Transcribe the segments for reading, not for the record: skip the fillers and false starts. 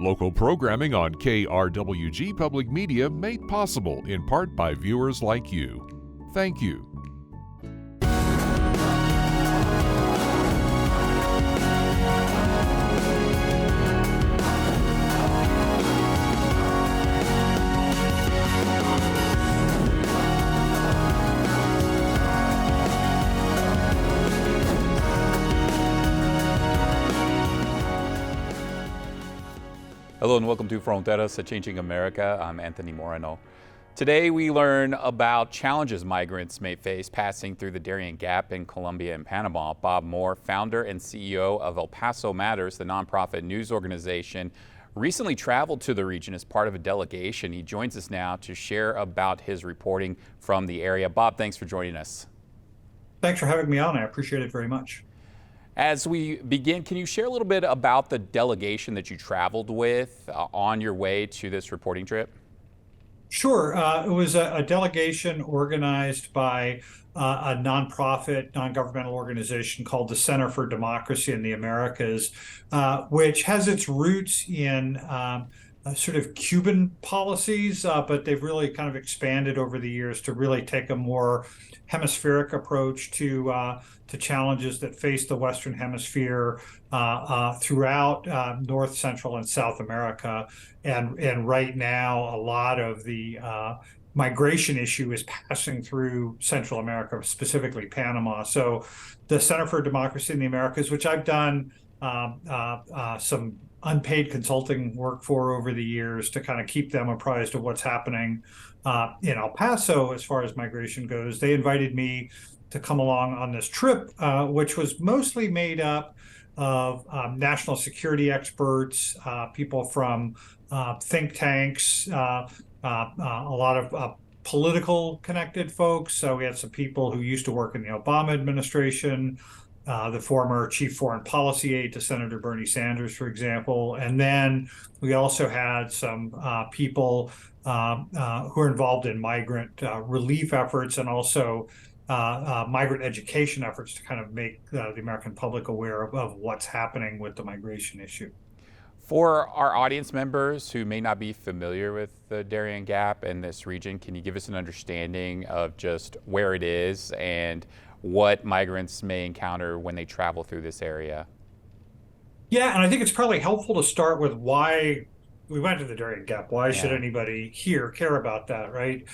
Local programming on KRWG Public Media made possible in part by viewers like you. Thank you. Hello and welcome to Fronteras, a Changing America. I'm Anthony Moreno. Today we learn about challenges migrants may face passing through the Darien Gap in Colombia and Panama. Bob Moore, founder and CEO of El Paso Matters, the nonprofit news organization, recently traveled to the region as part of a delegation. He joins us now to share about his reporting from the area. Bob, thanks for joining us. Thanks for having me on. I appreciate it very much. As we begin, can you share a little bit about the delegation that you traveled with on your way to this reporting trip? Sure. It was a delegation organized by a nonprofit, non-governmental organization called the Center for Democracy in the Americas, which has its roots in sort of Cuban policies, but they've really kind of expanded over the years to really take a more hemispheric approach to challenges that face the Western Hemisphere throughout North, Central, and South America. And right now, a lot of the migration issue is passing through Central America, specifically Panama. So the Center for Democracy in the Americas, which I've done some unpaid consulting work for over the years to kind of keep them apprised of what's happening in El Paso as far as migration goes. They invited me to come along on this trip, which was mostly made up of national security experts, people from think tanks, a lot of political connected folks. So we had some people who used to work in the Obama administration, the former chief foreign policy aide to Senator Bernie Sanders, for example. And then we also had some people who are involved in migrant relief efforts and also migrant education efforts to kind of make the American public aware of what's happening with the migration issue. For our audience members who may not be familiar with the Darien Gap and this region, can you give us an understanding of just where it is and what migrants may encounter when they travel through this area? Yeah, and I think it's probably helpful to start with why we went to the Darien Gap. Why should anybody here care about that, right?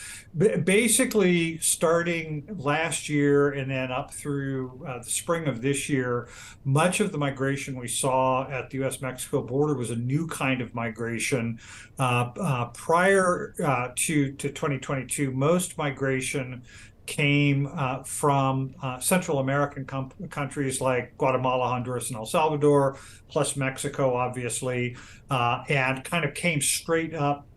Basically, starting last year and then up through the spring of this year, much of the migration we saw at the U.S.-Mexico border was a new kind of migration. Prior to 2022, most migration came from Central American countries like Guatemala, Honduras, and El Salvador, plus Mexico, obviously, and kind of came straight up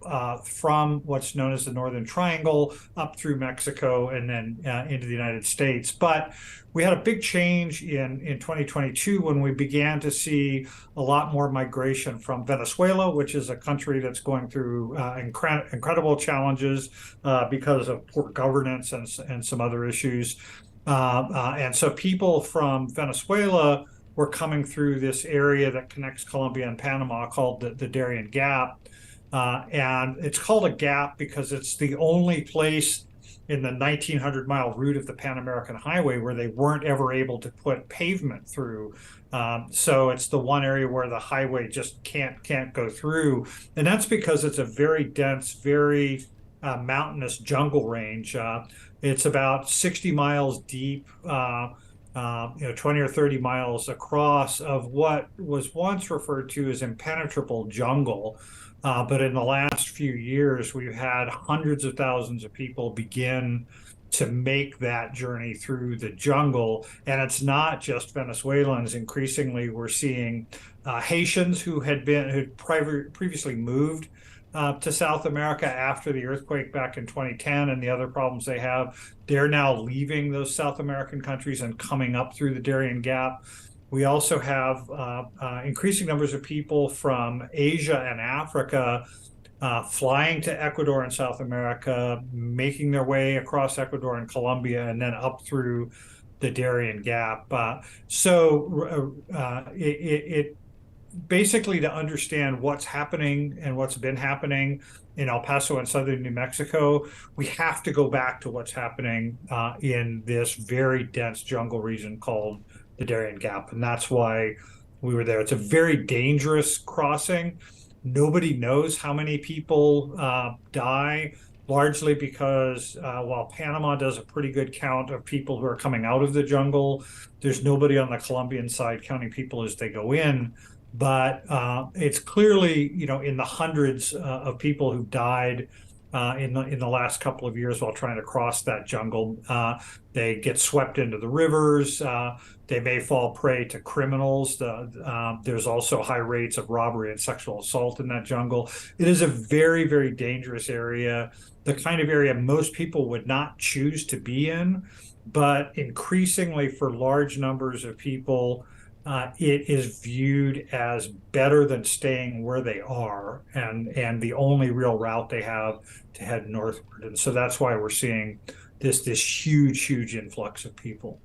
from what's known as the Northern Triangle up through Mexico and then into the United States. But we had a big change in 2022 when we began to see a lot more migration from Venezuela, which is a country that's going through incredible challenges because of poor governance and some other issues. And so people from Venezuela were coming through this area that connects Colombia and Panama called the Darien Gap. And it's called a gap because it's the only place in the 1,900-mile route of the Pan American Highway where they weren't ever able to put pavement through. So it's the one area where the highway just can't go through. And that's because it's a very dense, very mountainous jungle range. It's about 60 miles deep, 20 or 30 miles across of what was once referred to as impenetrable jungle. But in the last few years, we've had hundreds of thousands of people begin to make that journey through the jungle. And it's not just Venezuelans. Increasingly, we're seeing Haitians who'd previously moved to South America after the earthquake back in 2010 and the other problems they have. They're now leaving those South American countries and coming up through the Darien Gap. We also have increasing numbers of people from Asia and Africa flying to Ecuador and South America, making their way across Ecuador and Colombia, and then up through the Darien Gap. So it basically to understand what's happening and what's been happening in El Paso and southern New Mexico, we have to go back to what's happening in this very dense jungle region called the Darien Gap. And that's why we were there. It's a very dangerous crossing. Nobody knows how many people die, largely because while Panama does a pretty good count of people who are coming out of the jungle, there's nobody on the Colombian side counting people as they go in. But it's clearly, in the hundreds of people who died in the last couple of years while trying to cross that jungle. They get swept into the rivers. They may fall prey to criminals. There's also high rates of robbery and sexual assault in that jungle. It is a very, very dangerous area, the kind of area most people would not choose to be in, but increasingly for large numbers of people, it is viewed as better than staying where they are and the only real route they have to head northward. And so that's why we're seeing this huge influx of people.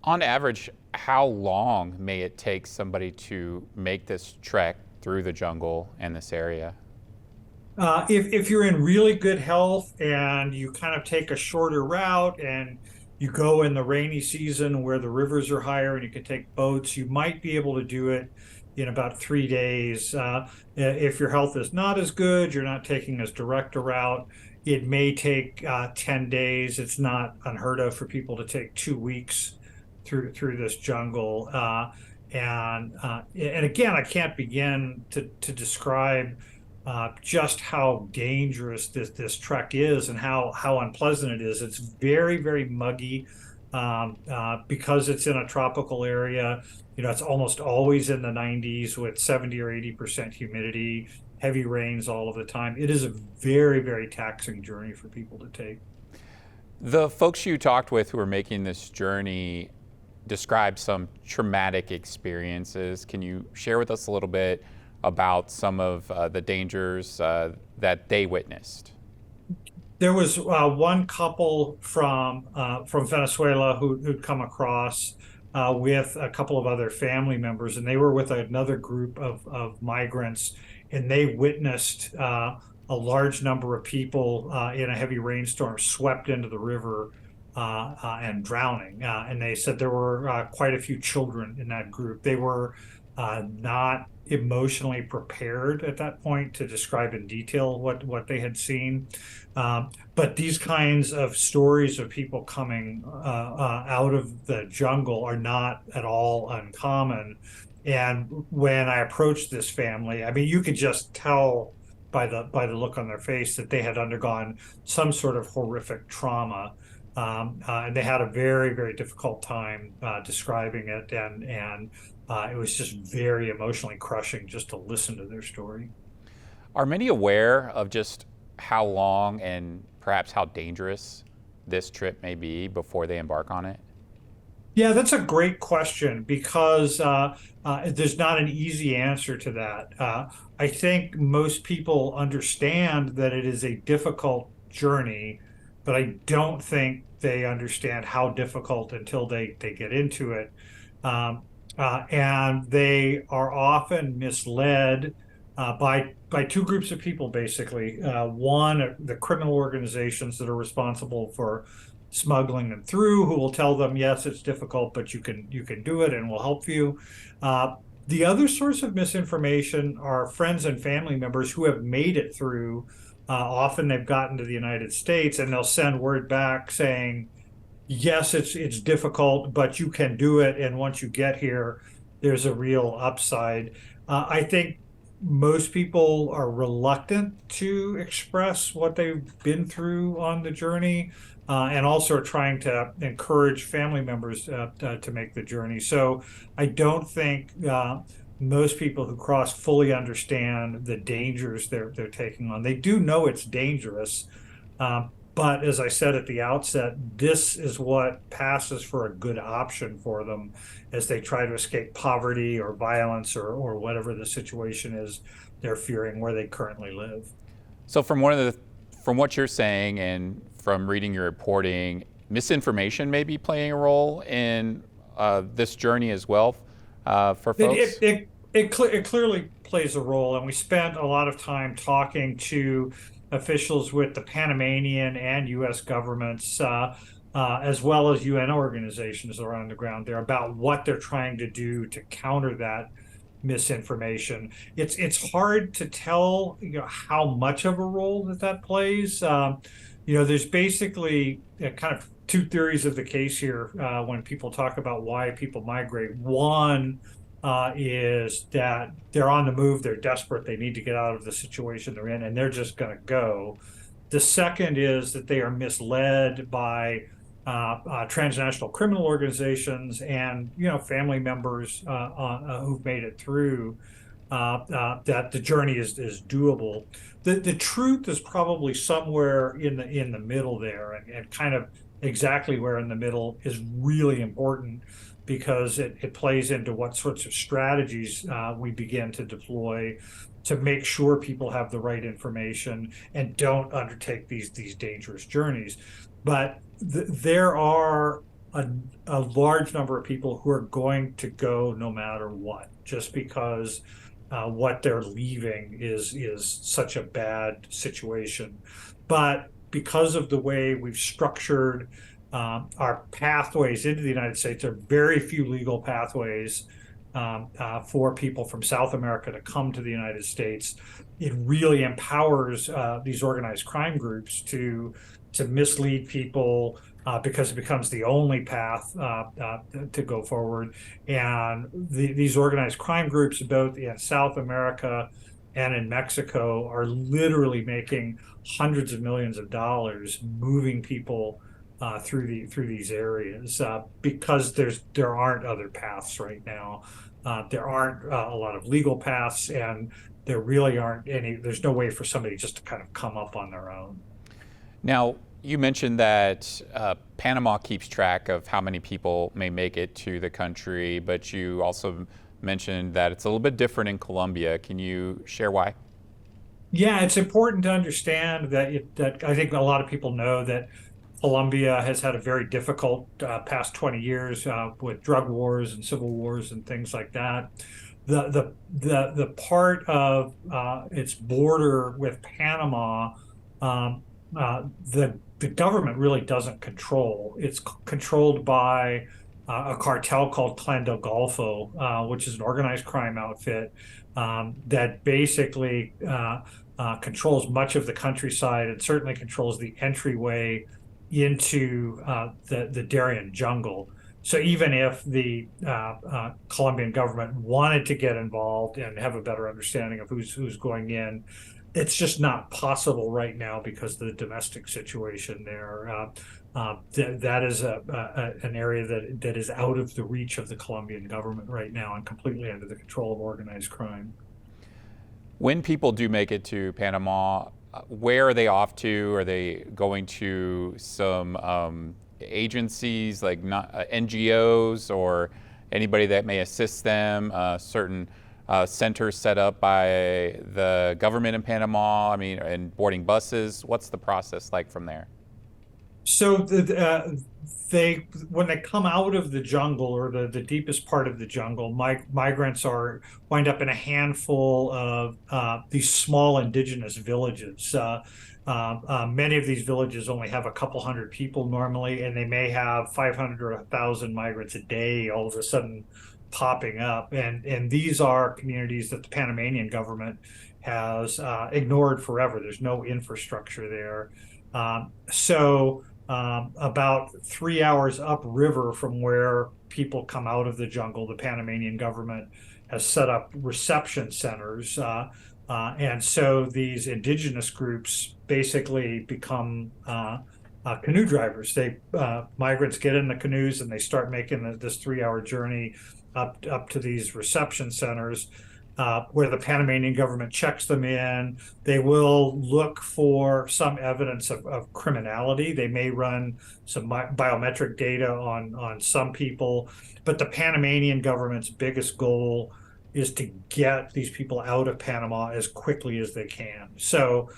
On average, how long may it take somebody to make this trek through the jungle and this area? If you're in really good health and you kind of take a shorter route and you go in the rainy season where the rivers are higher and you can take boats, you might be able to do it in about 3 days. If your health is not as good, you're not taking as direct a route, it may take 10 days. It's not unheard of for people to take 2 weeks through this jungle. And again, I can't begin to describe just how dangerous this trek is and how unpleasant it is. It's very, very muggy because it's in a tropical area. It's almost always in the 90s with 70 or 80% humidity, heavy rains all of the time. It is a very, very taxing journey for people to take. The folks you talked with who are making this journey describe some traumatic experiences. Can you share with us a little bit about some of the dangers that they witnessed? There was one couple from Venezuela who'd come across with a couple of other family members, and they were with another group of migrants, and they witnessed a large number of people in a heavy rainstorm swept into the river and drowning. And they said there were quite a few children in that group. They were not emotionally prepared at that point to describe in detail what they had seen. But these kinds of stories of people coming out of the jungle are not at all uncommon. And when I approached this family, I mean, you could just tell by the look on their face that they had undergone some sort of horrific trauma. And they had a very, very difficult time describing it, and it was just very emotionally crushing just to listen to their story. Are many aware of just how long and perhaps how dangerous this trip may be before they embark on it? Yeah, that's a great question because there's not an easy answer to that. I think most people understand that it is a difficult journey, but I don't think they understand how difficult until they get into it. And they are often misled by two groups of people, basically. One, the criminal organizations that are responsible for smuggling them through, who will tell them, yes, it's difficult, but you can do it and we'll help you. The other source of misinformation are friends and family members who have made it through. Often they've gotten to the United States and they'll send word back saying, yes, it's difficult, but you can do it. And once you get here, there's a real upside. I think most people are reluctant to express what they've been through on the journey, and also are trying to encourage family members to make the journey. So I don't think most people who cross fully understand the dangers they're taking on. They do know it's dangerous, but as I said at the outset, this is what passes for a good option for them as they try to escape poverty or violence or whatever the situation is they're fearing where they currently live. So from what you're saying and from reading your reporting, misinformation may be playing a role in this journey as well for folks? it clearly plays a role, and we spent a lot of time talking to officials with the Panamanian and U.S. governments, as well as UN organizations that are on the ground there about what they're trying to do to counter that misinformation. It's hard to tell, how much of a role that plays. There's basically kind of two theories of the case here when people talk about why people migrate. One is that they're on the move, they're desperate, they need to get out of the situation they're in, and they're just going to go. The second is that they are misled by transnational criminal organizations and family members who've made it through, that the journey is doable. The truth is probably somewhere in the middle there, and kind of exactly where in the middle is really important, because it plays into what sorts of strategies we begin to deploy to make sure people have the right information and don't undertake these dangerous journeys. But there are a large number of people who are going to go no matter what, just because what they're leaving is such a bad situation. But because of the way we've structured our pathways into the United States, there are very few legal pathways for people from South America to come to the United States. It really empowers these organized crime groups to mislead people, because it becomes the only path to go forward. And these organized crime groups, both in South America and in Mexico, are literally making hundreds of millions of dollars moving people through these areas, because there aren't other paths right now. There aren't a lot of legal paths, and there really aren't any. There's no way for somebody just to kind of come up on their own. Now, you mentioned that Panama keeps track of how many people may make it to the country, but you also mentioned that it's a little bit different in Colombia. Can you share why? Yeah, it's important to understand that I think a lot of people know that Colombia has had a very difficult past 20 years with drug wars and civil wars and things like that. The part of its border with Panama, the government really doesn't control. It's controlled by a cartel called Clan del Golfo, which is an organized crime outfit that basically controls much of the countryside, and certainly controls the entryway into the Darien jungle. So even if the Colombian government wanted to get involved and have a better understanding of who's going in, it's just not possible right now because of the domestic situation there. That is an area that is out of the reach of the Colombian government right now and completely under the control of organized crime. When people do make it to Panama, where are they off to? Are they going to some agencies like NGOs, or anybody that may assist them, certain centers set up by the government in Panama, and boarding buses? What's the process like from there? So when they come out of the jungle, or the deepest part of the jungle, migrants wind up in a handful of these small indigenous villages. Many of these villages only have a couple hundred people normally, and they may have 500 or 1,000 migrants a day all of a sudden popping up. And these are communities that the Panamanian government has ignored forever. There's no infrastructure there. So about 3 hours upriver from where people come out of the jungle, the Panamanian government has set up reception centers. And so these indigenous groups basically become canoe drivers. Migrants get in the canoes and they start making this 3 hour journey up to these reception centers, where the Panamanian government checks them in. They will look for some evidence of criminality. They may run some biometric data on some people, but the Panamanian government's biggest goal is to get these people out of Panama as quickly as they can. So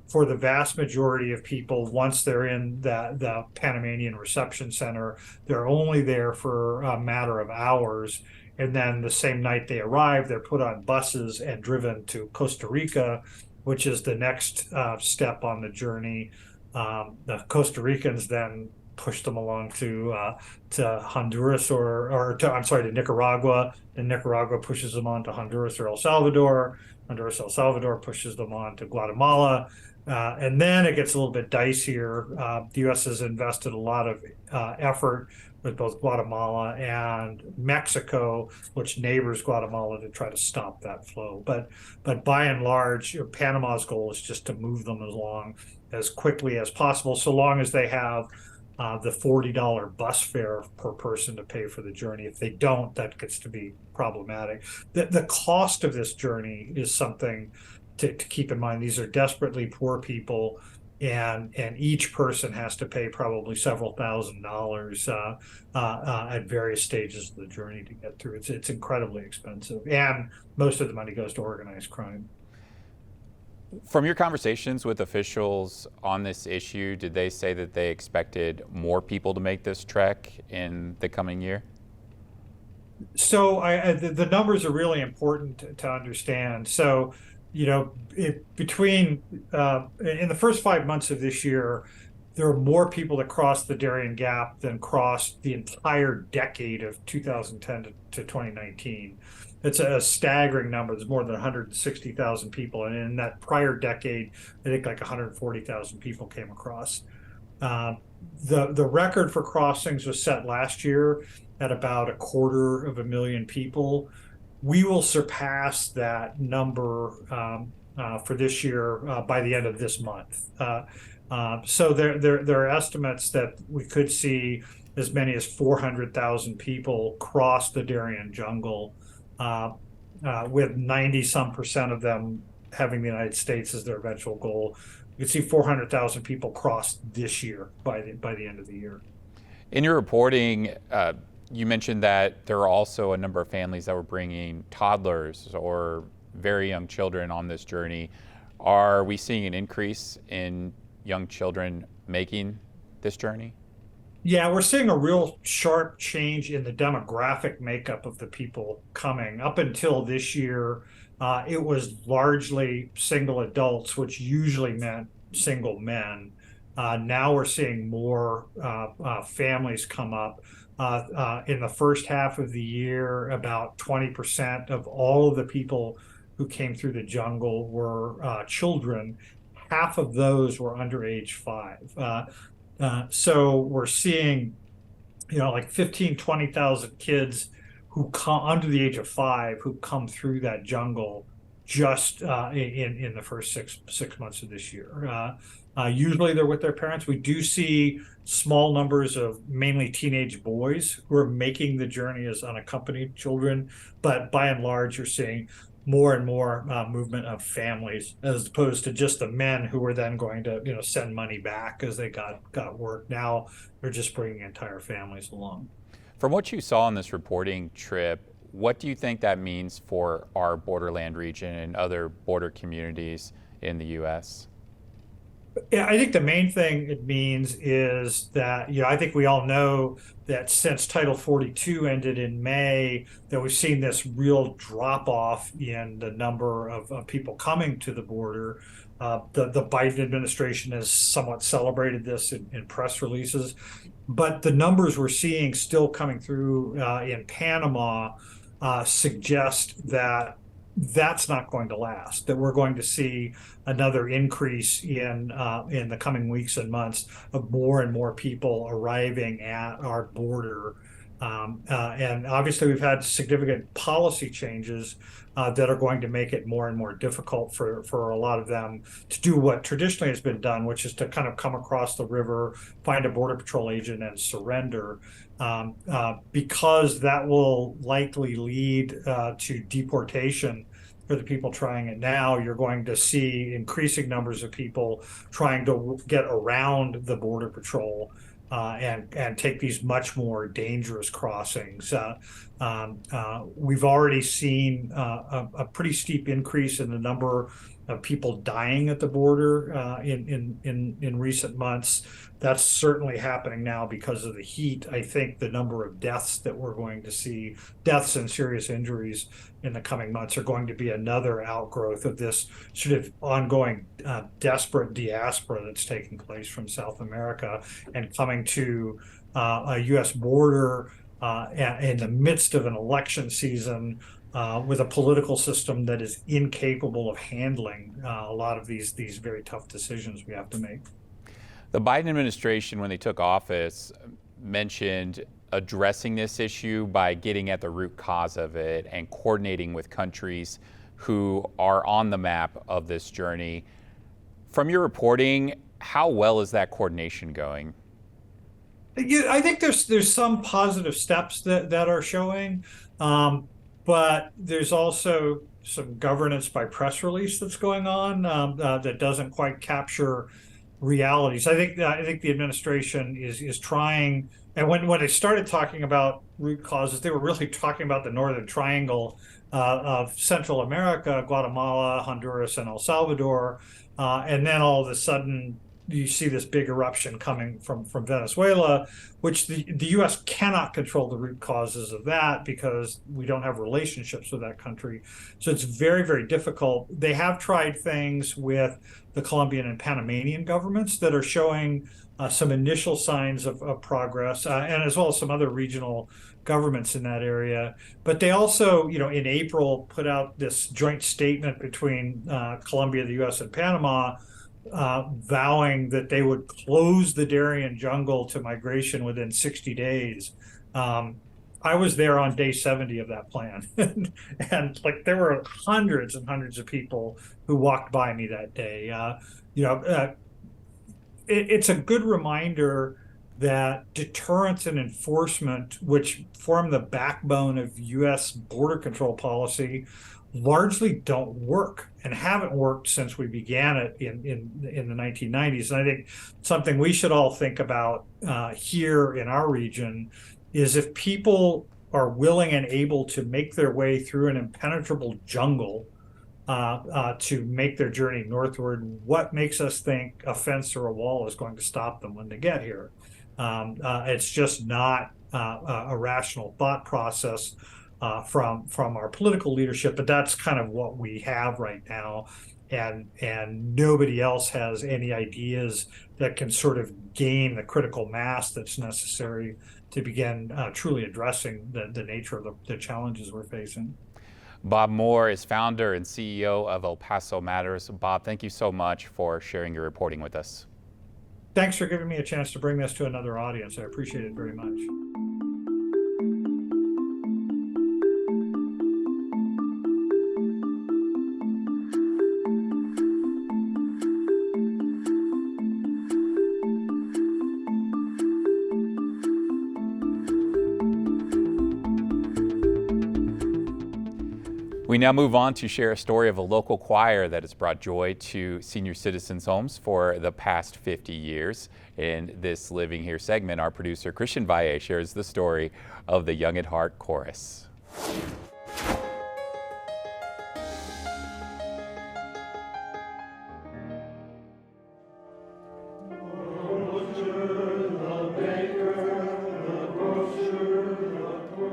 for the vast majority of people, once they're in the Panamanian reception center, they're only there for a matter of hours. and then the same night they arrive, they're put on buses and driven to Costa Rica, which is the next step on the journey. The Costa Ricans then push them along to Honduras to Nicaragua. And Nicaragua pushes them on to Honduras or El Salvador. Honduras, El Salvador pushes them on to Guatemala. And then it gets a little bit dicier. The U.S. has invested a lot of effort with both Guatemala and Mexico, which neighbors Guatemala, to try to stop that flow. But by and large, Panama's goal is just to move them along as quickly as possible, so long as they have the $40 bus fare per person to pay for the journey. If they don't, that gets to be problematic. The cost of this journey is something to keep in mind. These are desperately poor people, and each person has to pay probably several $1,000s at various stages of the journey to get through. It's incredibly expensive, and most of the money goes to organized crime. From your conversations with officials on this issue, did they say that they expected more people to make this trek in the coming year? So the numbers are really important to understand. So, between in the first 5 months of this year, there are more people that crossed the Darien Gap than crossed the entire decade of 2010 to 2019. It's a staggering number. There's more than 160,000 people, and in that prior decade, I think like 140,000 people came across. The record for crossings was set last year at about 250,000 people. We will surpass that number for this year by the end of this month. So there are estimates that we could see as many as 400,000 people cross the Darien jungle, with 90% of them having the United States as their eventual goal. You can see 400,000 people cross this year by the end of the year. In your reporting, you mentioned that there are also a number of families that were bringing toddlers or very young children on this journey. Are we seeing an increase in young children making this journey? Yeah, we're seeing a real sharp change in the demographic makeup of the people coming. Up until this year, it was largely single adults, which usually meant single men. Now we're seeing more families come up. In the first half of the year, about 20% of all of the people who came through the jungle were children. Half of those were under age 5. So we're seeing, like 15, 20,000 kids who come under the age of 5 who come through that jungle just in the first six months of this year. Usually they're with their parents. We do see small numbers of mainly teenage boys who are making the journey as unaccompanied children, but by and large, you're seeing more and more movement of families, as opposed to just the men who were then going to send money back as they got work. Now they're just bringing entire families along. From what you saw on this reporting trip, what do you think that means for our borderland region and other border communities in the U.S.? Yeah, I think the main thing it means is that, I think we all know that since Title 42 ended in May, that we've seen this real drop off in the number of people coming to the border. The Biden administration has somewhat celebrated this in press releases, but the numbers we're seeing still coming through in Panama suggest that that's not going to last, that we're going to see another increase in the coming weeks and months of more and more people arriving at our border. And obviously we've had significant policy changes that are going to make it more and more difficult for a lot of them to do what traditionally has been done, which is to kind of come across the river, find a Border Patrol agent, and surrender. Because that will likely lead to deportation for the people trying it now. You're going to see increasing numbers of people trying to get around the Border Patrol and take these much more dangerous crossings. We've already seen a pretty steep increase in the number of people dying at the border in recent months. That's certainly happening now because of the heat. I think the number of deaths that we're going to see, deaths and serious injuries in the coming months, are going to be another outgrowth of this sort of ongoing desperate diaspora that's taking place from South America and coming to a U.S. border in the midst of an election season, with a political system that is incapable of handling a lot of these very tough decisions we have to make. The Biden administration, when they took office, mentioned addressing this issue by getting at the root cause of it and coordinating with countries who are on the map of this journey. From your reporting, how well is that coordination going? Yeah, I think there's some positive steps that are showing, but there's also some governance by press release that's going on that doesn't quite capture realities. I think the administration is trying, and when they started talking about root causes, they were really talking about the Northern Triangle of Central America, Guatemala, Honduras, and El Salvador, and then all of a sudden you see this big eruption coming from Venezuela, which the U.S. cannot control the root causes of that because we don't have relationships with that country. So it's very, very difficult. They have tried things with the Colombian and Panamanian governments that are showing some initial signs of progress, and as well as some other regional governments in that area. But they also, in April, put out this joint statement between Colombia, the U.S., and Panama, vowing that they would close the Darien jungle to migration within 60 days. I was there on day 70 of that plan, and like there were hundreds and hundreds of people who walked by me that day. It's a good reminder that deterrence and enforcement, which form the backbone of U.S. border control policy, largely don't work and haven't worked since we began it in the 1990s. And I think something we should all think about here in our region is if people are willing and able to make their way through an impenetrable jungle to make their journey northward, what makes us think a fence or a wall is going to stop them when they get here? It's just not a rational thought process from our political leadership, but that's kind of what we have right now, and nobody else has any ideas that can sort of gain the critical mass that's necessary to begin truly addressing the nature of the challenges we're facing. Bob Moore is founder and CEO of El Paso Matters. Bob, thank you so much for sharing your reporting with us. Thanks for giving me a chance to bring this to another audience. I appreciate it very much. We now move on to share a story of a local choir that has brought joy to senior citizens' homes for the past 50 years. In this Living Here segment, our producer Christian Valle shares the story of the Young at Heart Chorus.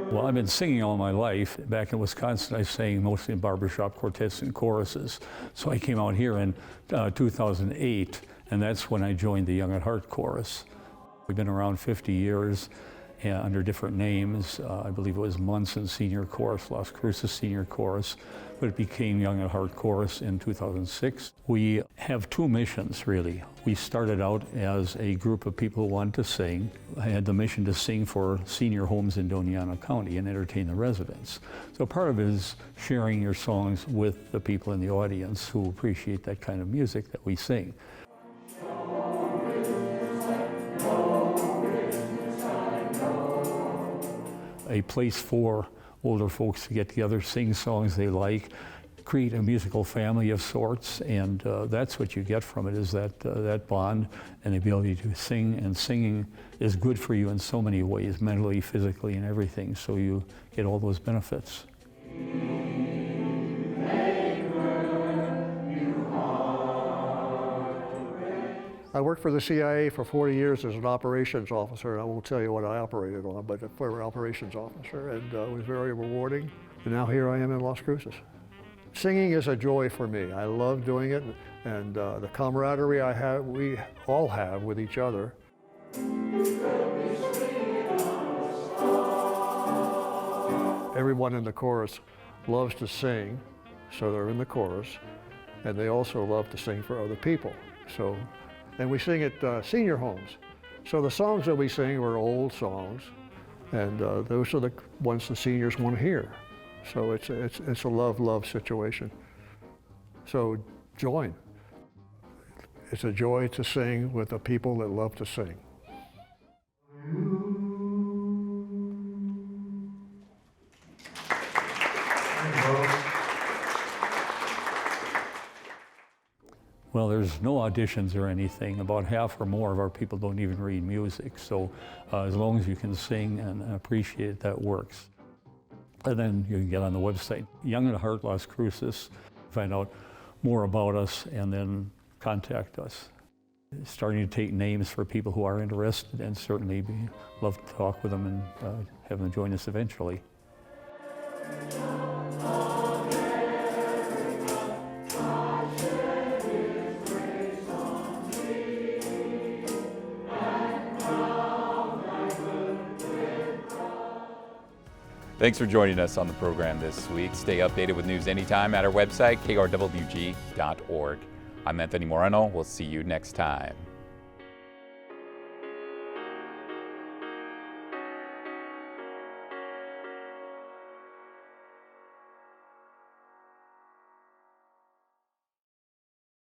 Well, I've been singing all my life. Back in Wisconsin, I sang mostly in barbershop quartets and choruses. So I came out here in 2008, and that's when I joined the Young at Heart Chorus. We've been around 50 years under different names. I believe it was Munson Senior Chorus, Las Cruces Senior Chorus, but it became Young at Heart Chorus in 2006. We have two missions, really. We started out as a group of people who wanted to sing. I had the mission to sing for senior homes in Doñana County and entertain the residents. So part of it is sharing your songs with the people in the audience who appreciate that kind of music that we sing. A place for older folks to get together, sing songs they like, create a musical family of sorts, and that's what you get from it, is that bond and the ability to sing, and singing is good for you in so many ways, mentally, physically, and everything, so you get all those benefits. I worked for the CIA for 40 years as an operations officer, and I won't tell you what I operated on, but for an operations officer, and it was very rewarding. And now here I am in Las Cruces. Singing is a joy for me. I love doing it, and the camaraderie we all have with each other. Everyone in the chorus loves to sing, so they're in the chorus, and they also love to sing for other people. And we sing at senior homes. So the songs that we sing are old songs, and those are the ones the seniors want to hear. So it's a love-love situation. So join. It's a joy to sing with the people that love to sing. Well, there's no auditions or anything. About half or more of our people don't even read music. So as long as you can sing and appreciate it, that works. And then you can get on the website, Young at Heart Las Cruces, find out more about us, and then contact us. Starting to take names for people who are interested, and certainly love to talk with them and have them join us eventually. Thanks for joining us on the program this week. Stay updated with news anytime at our website, krwg.org. I'm Anthony Moreno. We'll see you next time.